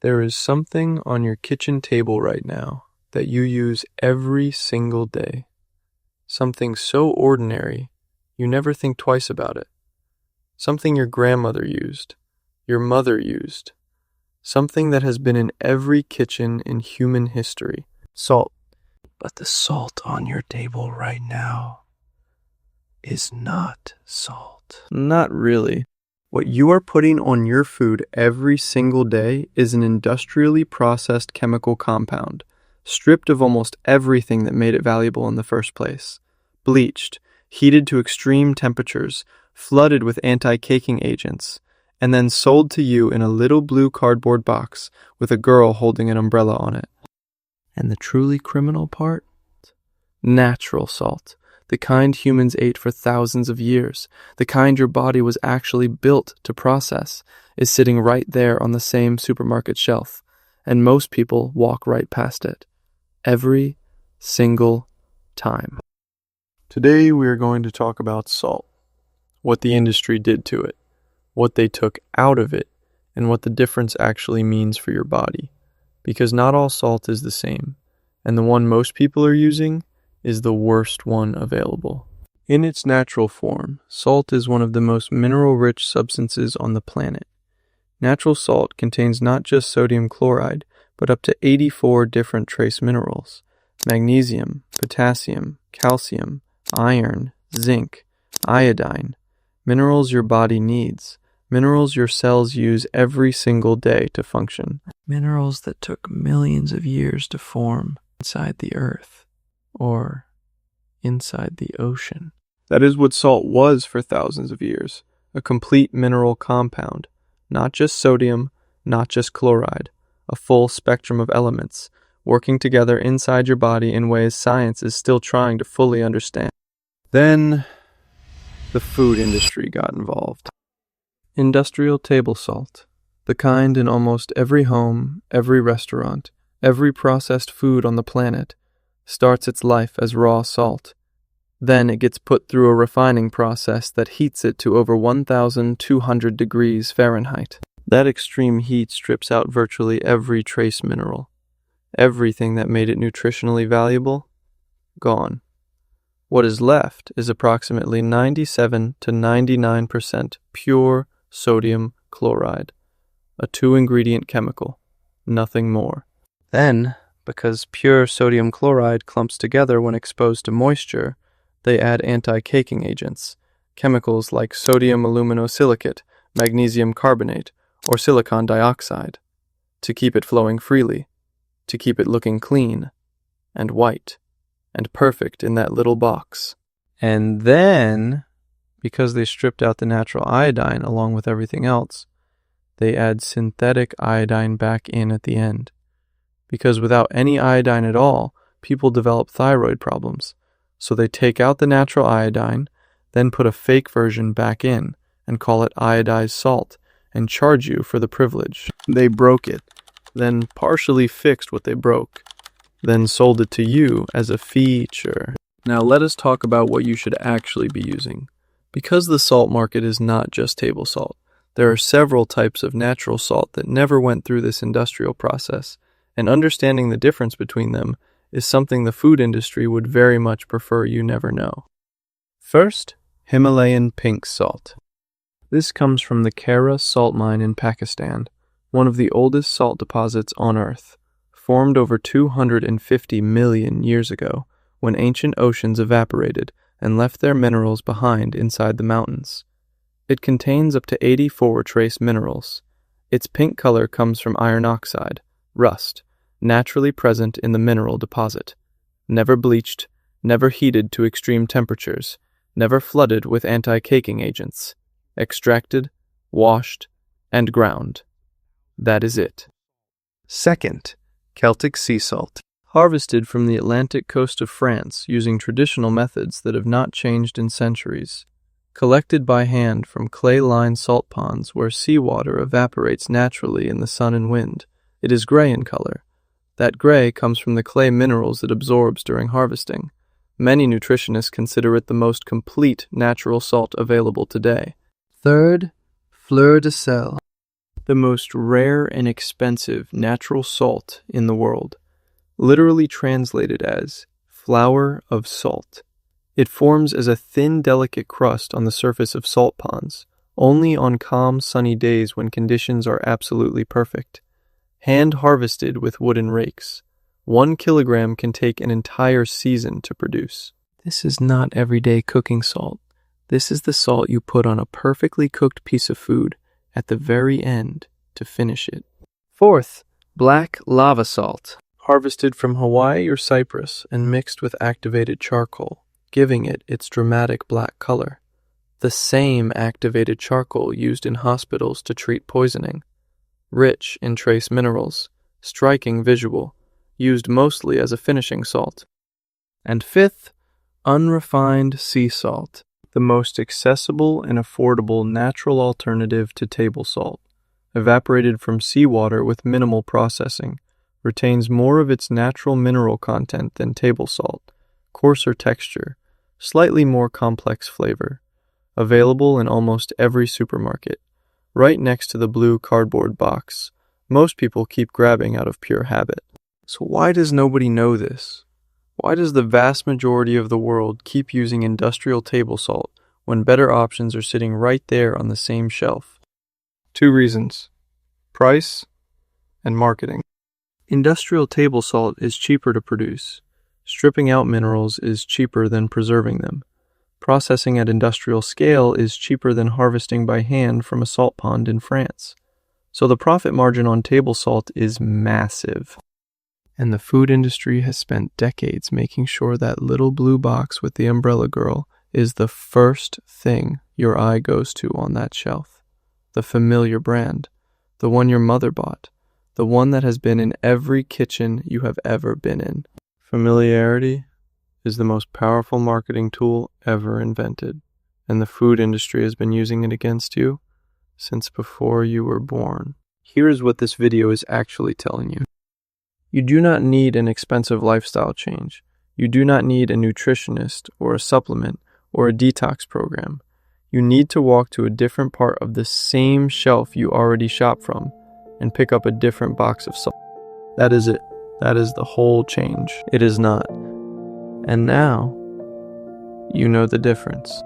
There is something on your kitchen table right now that you use every single day. Something so ordinary, you never think twice about it. Something your grandmother used, your mother used. Something that has been in every kitchen in human history. Salt. But the salt on your table right now is not salt. Not really. What you are putting on your food every single day is an industrially processed chemical compound, stripped of almost everything that made it valuable in the first place. Bleached, heated to extreme temperatures, flooded with anti-caking agents, and then sold to you in a little blue cardboard box with a girl holding an umbrella on it. And the truly criminal part? Natural salt. The kind humans ate for thousands of years, the kind your body was actually built to process, is sitting right there on the same supermarket shelf, and most people walk right past it. Every single time. Today we are going to talk about salt, what the industry did to it, what they took out of it, and what the difference actually means for your body. Because not all salt is the same, and the one most people are using is the worst one available. In its natural form, salt is one of the most mineral-rich substances on the planet. Natural salt contains not just sodium chloride, but up to 84 different trace minerals: magnesium, potassium, calcium, iron, zinc, iodine, minerals your body needs, minerals your cells use every single day to function, minerals that took millions of years to form inside the earth. Or inside the ocean. That is what salt was for thousands of years, a complete mineral compound, not just sodium, not just chloride, a full spectrum of elements, working together inside your body in ways science is still trying to fully understand. Then, the food industry got involved. Industrial table salt, the kind in almost every home, every restaurant, every processed food on the planet, starts its life as raw salt. Then it gets put through a refining process that heats it to over 1,200 degrees Fahrenheit. That extreme heat strips out virtually every trace mineral. Everything that made it nutritionally valuable, gone. What is left is approximately 97 to 99% pure sodium chloride, a 2-ingredient chemical, nothing more. Then, because pure sodium chloride clumps together when exposed to moisture, they add anti-caking agents, chemicals like sodium aluminosilicate, magnesium carbonate, or silicon dioxide, to keep it flowing freely, to keep it looking clean, and white, and perfect in that little box. And then, because they stripped out the natural iodine along with everything else, they add synthetic iodine back in at the end. Because without any iodine at all, people develop thyroid problems. So they take out the natural iodine, then put a fake version back in and call it iodized salt and charge you for the privilege. They broke it, then partially fixed what they broke, then sold it to you as a feature. Now let us talk about what you should actually be using. Because the salt market is not just table salt, there are several types of natural salt that never went through this industrial process, and understanding the difference between them is something the food industry would very much prefer you never know. First, Himalayan Pink salt. This comes from the Kara salt mine in Pakistan, one of the oldest salt deposits on Earth, formed over 250 million years ago when ancient oceans evaporated and left their minerals behind inside the mountains. It contains up to 84 trace minerals. Its pink color comes from iron oxide, rust, naturally present in the mineral deposit, never bleached, never heated to extreme temperatures, never flooded with anti-caking agents, extracted, washed, and ground. That is it. Second, Celtic sea salt. Harvested from the Atlantic coast of France using traditional methods that have not changed in centuries. Collected by hand from clay-lined salt ponds where seawater evaporates naturally in the sun and wind. It is gray in color. That gray comes from the clay minerals it absorbs during harvesting. Many nutritionists consider it the most complete natural salt available today. Third, Fleur de Sel. the most rare and expensive natural salt in the world, literally translated as flower of salt. It forms as a thin, delicate crust on the surface of salt ponds, only on calm, sunny days when conditions are absolutely perfect. Hand harvested with wooden rakes, 1 kilogram can take an entire season to produce. This is not everyday cooking salt. This is the salt you put on a perfectly cooked piece of food at the very end to finish it. Fourth, black lava salt, harvested from Hawaii or Cyprus and mixed with activated charcoal, giving it its dramatic black color. The same activated charcoal used in hospitals to treat poisoning. Rich in trace minerals, striking visual, used mostly as a finishing salt. And fifth, unrefined sea salt, the most accessible and affordable natural alternative to table salt. Evaporated from seawater with minimal processing, retains more of its natural mineral content than table salt, coarser texture, slightly more complex flavor. Available in almost every supermarket, right next to the blue cardboard box. Most people keep grabbing out of pure habit. So why does nobody know this? Why does the vast majority of the world keep using industrial table salt when better options are sitting right there on the same shelf? 2 reasons: price and marketing. Industrial table salt is cheaper to produce. Stripping out minerals is cheaper than preserving them. Processing at industrial scale is cheaper than harvesting by hand from a salt pond in France. So the profit margin on table salt is massive. And the food industry has spent decades making sure that little blue box with the umbrella girl is the first thing your eye goes to on that shelf. The familiar brand, the one your mother bought, the one that has been in every kitchen you have ever been in. Familiarity is the most powerful marketing tool ever invented, and the food industry has been using it against you since before you were born. Here is what this video is actually telling you. You do not need an expensive lifestyle change. You do not need a nutritionist or a supplement or a detox program. You need to walk to a different part of the same shelf you already shop from and pick up a different box of salt. That is it. That is the whole change. It is not. And now, you know the difference.